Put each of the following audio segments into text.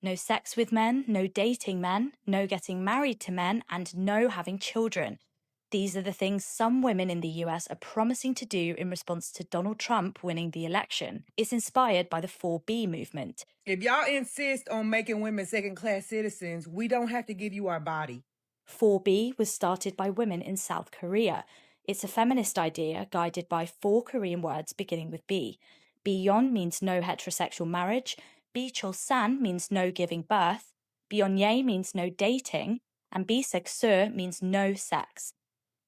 No sex with men, no dating men, no getting married to men, and no having children. These are the things some women in the US are promising to do in response to Donald Trump winning the election. It's inspired by the 4B movement. If y'all insist on making women second-class citizens, we don't have to give you our body. 4B was started by women in South Korea. It's a feminist idea guided by 4 Korean words beginning with B. Byon means no heterosexual marriage, Bi-chol-san means no giving birth, Byonye means no dating, and Bi-sek-seo means no sex.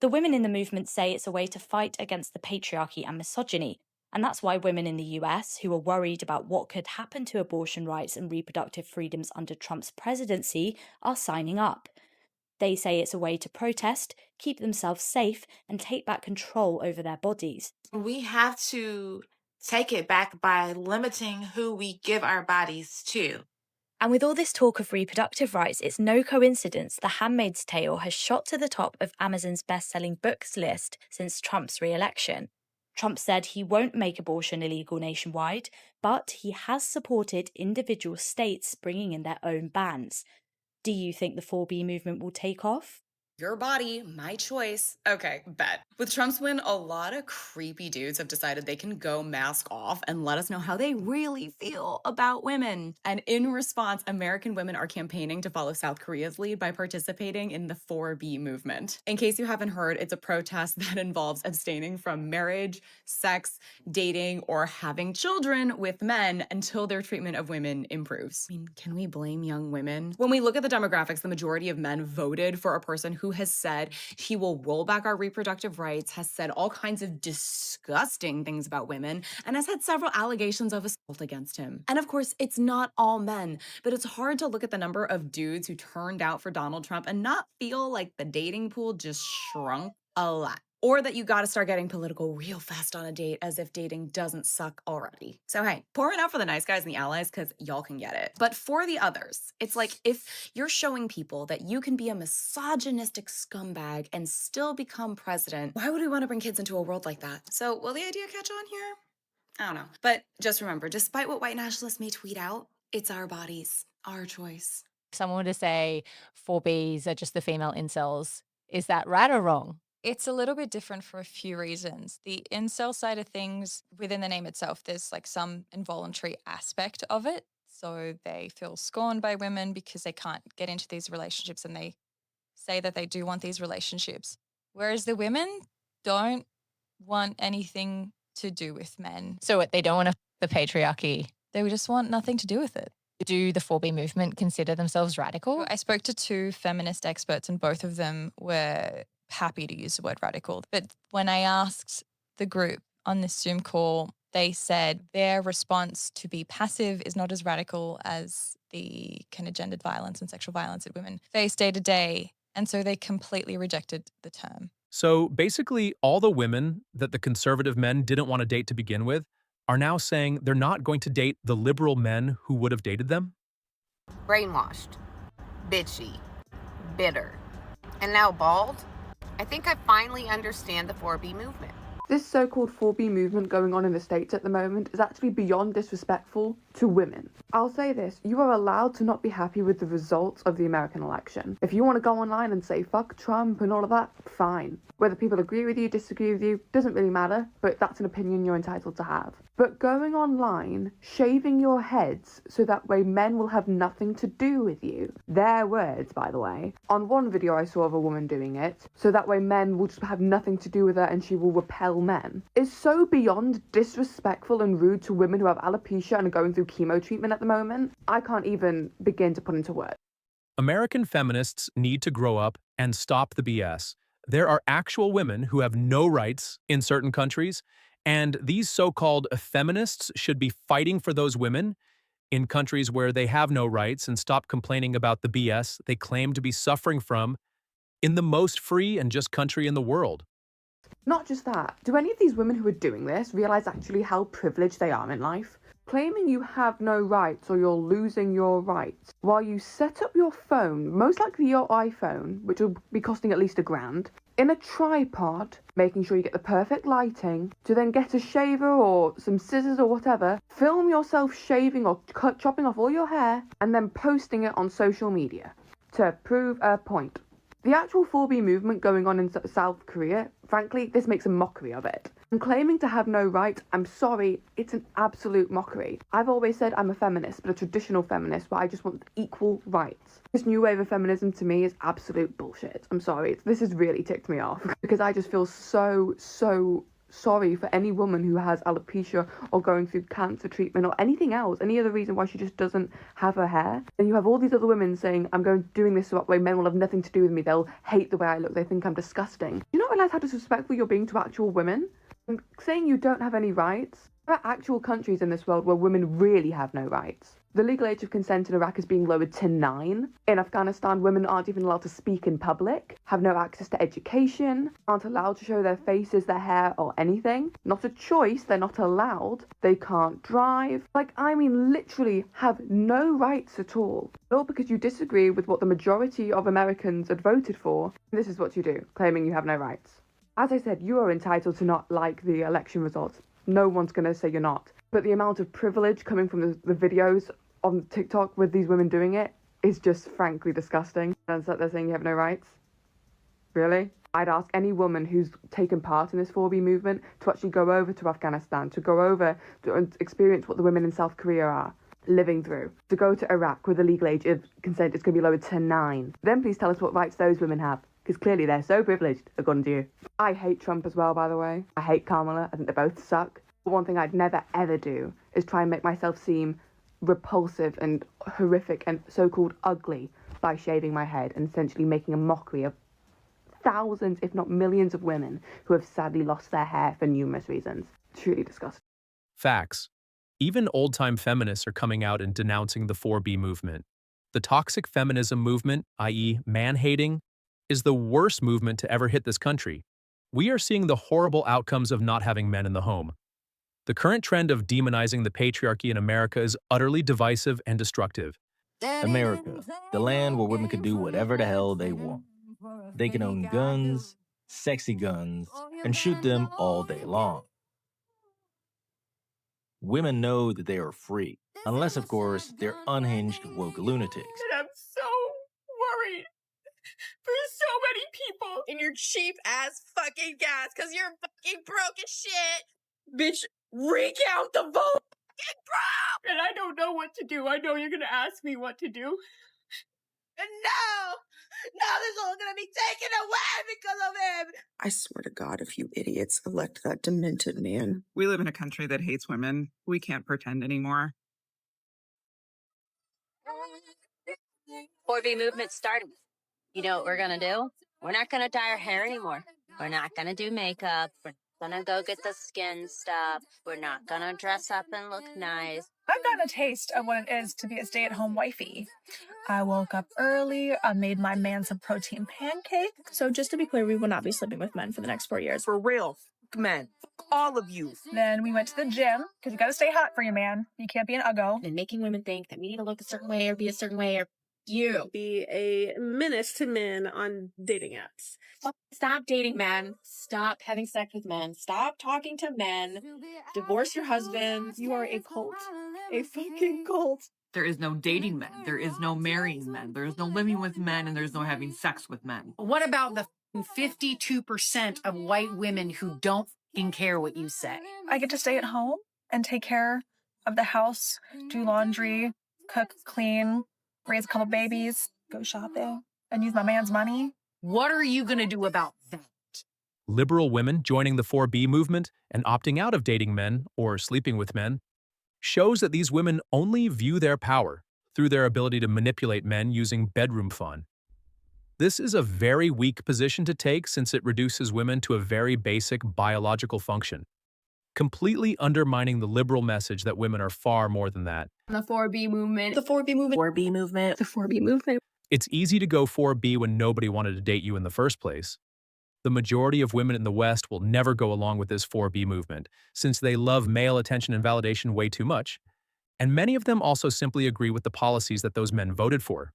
The women in the movement say it's a way to fight against the patriarchy and misogyny, and that's why women in the US, who are worried about what could happen to abortion rights and reproductive freedoms under Trump's presidency, are signing up. They say it's a way to protest, keep themselves safe, and take back control over their bodies. We have to take it back by limiting who we give our bodies to. And with all this talk of reproductive rights, it's no coincidence The Handmaid's Tale has shot to the top of Amazon's best-selling books list since Trump's re-election. Trump said he won't make abortion illegal nationwide, but he has supported individual states bringing in their own bans. Do you think the 4B movement will take off? Your body, my choice. Okay, bet. With Trump's win, a lot of creepy dudes have decided they can go mask off and let us know how they really feel about women. And in response, American women are campaigning to follow South Korea's lead by participating in the 4B movement. In case you haven't heard, it's a protest that involves abstaining from marriage, sex, dating, or having children with men until their treatment of women improves. I mean, can we blame young women? When we look at the demographics, the majority of men voted for a person who has said he will roll back our reproductive rights, has said all kinds of disgusting things about women, and has had several allegations of assault against him. And of course, it's not all men, but it's hard to look at the number of dudes who turned out for Donald Trump and not feel like the dating pool just shrunk a lot. Or that you gotta start getting political real fast on a date as if dating doesn't suck already. So hey, pour it out for the nice guys and the allies because y'all can get it. But for the others, it's like if you're showing people that you can be a misogynistic scumbag and still become president, why would we want to bring kids into a world like that? So will the idea catch on here? I don't know. But just remember, despite what white nationalists may tweet out, it's our bodies, our choice. If someone were to say 4Bs are just the female incels, is that right or wrong? It's a little bit different for a few reasons. The incel side of things, within the name itself, there's like some involuntary aspect of it. So they feel scorned by women because they can't get into these relationships and they say that they do want these relationships. Whereas the women don't want anything to do with men. So what, they don't want the patriarchy? They just want nothing to do with it. Do the 4B movement consider themselves radical? I spoke to 2 feminist experts and both of them were happy to use the word radical. But when I asked the group on this Zoom call, they said their response to be passive is not as radical as the kind of gendered violence and sexual violence that women face day to day. And so they completely rejected the term. So basically, all the women that the conservative men didn't want to date to begin with are now saying they're not going to date the liberal men who would have dated them? Brainwashed, bitchy, bitter, and now bald? I think I finally understand the 4B movement. This so-called 4B movement going on in the States at the moment is actually beyond disrespectful to women. I'll say this, you are allowed to not be happy with the results of the American election. If you want to go online and say fuck Trump and all of that, fine. Whether people agree with you, disagree with you, doesn't really matter, but that's an opinion you're entitled to have. But going online, shaving your heads so that way men will have nothing to do with you. Their words, by the way. On one video I saw of a woman doing it, so that way men will just have nothing to do with her and she will repel men, is so beyond disrespectful and rude to women who have alopecia and are going through chemo treatment at the moment. I can't even begin to put into words. American feminists need to grow up and stop the BS. There are actual women who have no rights in certain countries, and these so-called feminists should be fighting for those women in countries where they have no rights and stop complaining about the BS they claim to be suffering from in the most free and just country in the world. Not just that, do any of these women who are doing this realize actually how privileged they are in life? Claiming you have no rights or you're losing your rights while you set up your phone, most likely your iPhone, which will be costing at least $1,000, in a tripod, making sure you get the perfect lighting, to then get a shaver or some scissors or whatever, film yourself shaving or chopping off all your hair, and then posting it on social media to prove a point. The actual 4B movement going on in South Korea, frankly, this makes a mockery of it. And claiming to have no rights, I'm sorry, it's an absolute mockery. I've always said I'm a feminist, but a traditional feminist where I just want equal rights. This new wave of feminism to me is absolute bullshit. I'm sorry, this has really ticked me off because I just feel so sorry for any woman who has alopecia or going through cancer treatment or anything else, any other reason why she just doesn't have her hair. And you have all these other women saying, I'm doing this the way, men will have nothing to do with me, they'll hate the way I look, they think I'm disgusting. Do you not realise how disrespectful you're being to actual women? And saying you don't have any rights? There are actual countries in this world where women really have no rights. The legal age of consent in Iraq is being lowered to 9. In Afghanistan, women aren't even allowed to speak in public, have no access to education, aren't allowed to show their faces, their hair, or anything. Not a choice, they're not allowed. They can't drive. Literally have no rights at all. All because you disagree with what the majority of Americans had voted for. And this is what you do, claiming you have no rights. As I said, you are entitled to not like the election results. No one's going to say you're not. But the amount of privilege coming from the videos on TikTok with these women doing it is just frankly disgusting. And so they're saying you have no rights? Really? I'd ask any woman who's taken part in this 4B movement to actually go over to Afghanistan, to go over to experience what the women in South Korea are living through, to go to Iraq where the legal age of consent is going to be lowered to 9. Then please tell us what rights those women have, because clearly they're so privileged, according to you. I hate Trump as well, by the way. I hate Kamala. I think they both suck. But one thing I'd never ever do is try and make myself seem repulsive and horrific and so-called ugly by shaving my head and essentially making a mockery of thousands, if not millions of women who have sadly lost their hair for numerous reasons. Truly disgusting. Facts. Even old-time feminists are coming out and denouncing the 4B movement. The toxic feminism movement, i.e. man-hating, is the worst movement to ever hit this country. We are seeing the horrible outcomes of not having men in the home. The current trend of demonizing the patriarchy in America is utterly divisive and destructive. America, the land where women can do whatever the hell they want. They can own guns, sexy guns, and shoot them all day long. Women know that they are free, unless, of course, they're unhinged woke lunatics. And I'm so worried for so many people in your cheap ass fucking gas because you're fucking broke as shit. Bitch, recount the vote. And I don't know what to do. I know you're gonna ask me what to do. And now this is all gonna be taken away because of him. I swear to God, if you idiots elect that demented man. We live in a country that hates women. We can't pretend anymore. 4B movement started. You know what we're gonna do? We're not gonna dye our hair anymore. We're not gonna do makeup. We're gonna go get the skin stuff. We're not gonna dress up and look nice. I've gotten a taste of what it is to be a stay-at-home wifey. I woke up early, I made my man some protein pancakes. So just to be clear, we will not be sleeping with men for the next 4 years. For real, men. All of you. Then we went to the gym, because you gotta stay hot for your man. You can't be an uggo. And making women think that we need to look a certain way or be a certain way or you. Be a menace to men on dating apps. Stop dating men. Stop having sex with men. Stop talking to men. Divorce your husband. You are a cult. A fucking cult. There is no dating men. There is no marrying men. There is no living with men, and there's no having sex with men. What about the 52% of white women who don't fucking care what you say? I get to stay at home and take care of the house, do laundry, cook, clean, raise a couple babies, go shopping, and use my man's money. What are you going to do about that? Liberal women joining the 4B movement and opting out of dating men or sleeping with men shows that these women only view their power through their ability to manipulate men using bedroom fun. This is a very weak position to take since it reduces women to a very basic biological function, completely undermining the liberal message that women are far more than that. The 4B movement. The 4B movement. 4B movement. The 4B movement. It's easy to go 4B when nobody wanted to date you in the first place. The majority of women in the West will never go along with this 4B movement, since they love male attention and validation way too much, and many of them also simply agree with the policies that those men voted for.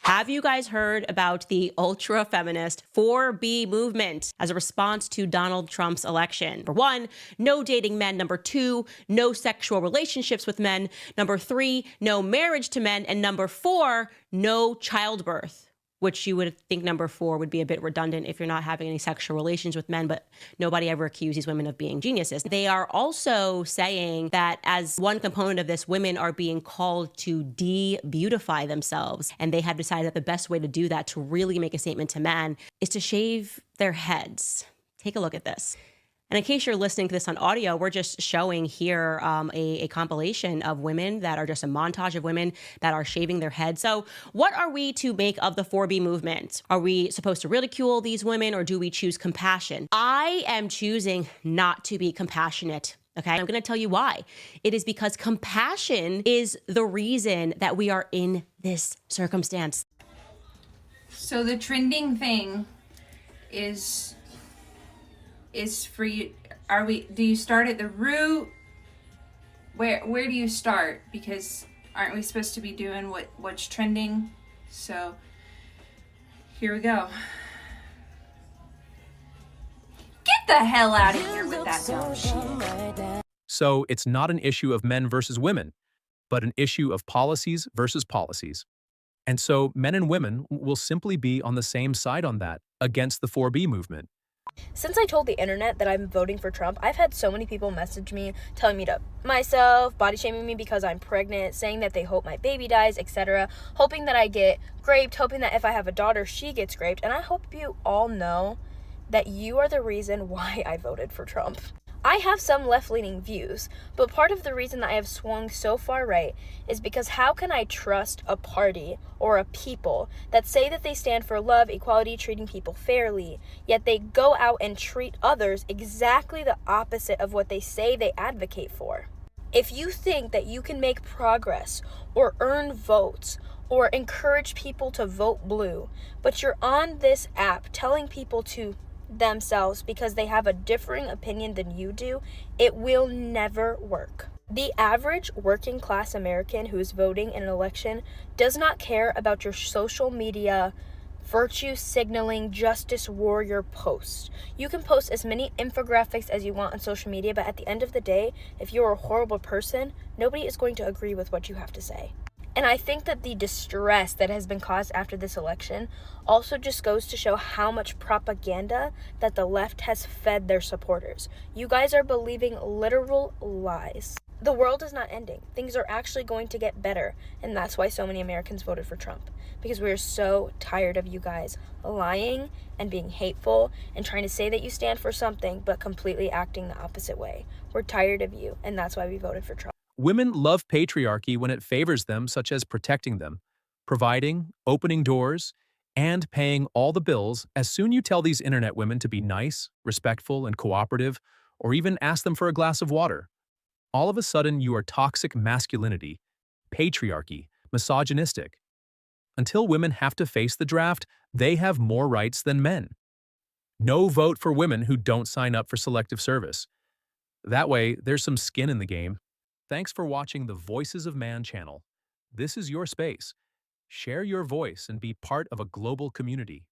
Have you guys heard about the ultra-feminist 4B movement as a response to Donald Trump's election? Number 1, no dating men. Number 2, no sexual relationships with men. Number 3, no marriage to men. And number 4, no childbirth. Which you would think number 4 would be a bit redundant if you're not having any sexual relations with men, but nobody ever accuses women of being geniuses. They are also saying that as one component of this, women are being called to de-beautify themselves. And they have decided that the best way to do that, to really make a statement to men, is to shave their heads. Take a look at this. And in case you're listening to this on audio, we're just showing here a compilation of women that are just a montage of women that are shaving their heads. So what are we to make of the 4B movement? Are we supposed to ridicule these women, or do we choose compassion? I am choosing not to be compassionate. Okay, I'm going to tell you why. It is because compassion is the reason that we are in this circumstance. So the trending thing is for you. Do you start at the root? Where do you start? Because aren't we supposed to be doing what's trending? So here we go. Get the hell out of here with that dumb shit. So it's not an issue of men versus women, but an issue of policies versus policies. And so men and women will simply be on the same side on that, against the 4B movement. Since I told the internet that I'm voting for Trump, I've had so many people message me telling me to myself, body shaming me because I'm pregnant, saying that they hope my baby dies, etc., hoping that I get raped, hoping that if I have a daughter, she gets raped. And I hope you all know that you are the reason why I voted for Trump. I have some left-leaning views, but part of the reason that I have swung so far right is because how can I trust a party or a people that say that they stand for love, equality, treating people fairly, yet they go out and treat others exactly the opposite of what they say they advocate for? If you think that you can make progress or earn votes or encourage people to vote blue, but you're on this app telling people to themselves because they have a differing opinion than you do, it will never work. The average working class American who is voting in an election does not care about your social media virtue signaling justice warrior posts. You can post as many infographics as you want on social media, but at the end of the day, if you're a horrible person, nobody is going to agree with what you have to say. And I think that the distress that has been caused after this election also just goes to show how much propaganda that the left has fed their supporters. You guys are believing literal lies. The world is not ending. Things are actually going to get better. And that's why so many Americans voted for Trump. Because we're so tired of you guys lying and being hateful and trying to say that you stand for something, but completely acting the opposite way. We're tired of you, and that's why we voted for Trump. Women love patriarchy when it favors them, such as protecting them, providing, opening doors, and paying all the bills. As soon you tell these internet women to be nice, respectful, and cooperative, or even ask them for a glass of water, all of a sudden you are toxic masculinity, patriarchy, misogynistic. Until women have to face the draft, they have more rights than men. No vote for women who don't sign up for selective service. That way, there's some skin in the game. Thanks for watching the Voices of Man channel. This is your space. Share your voice and be part of a global community.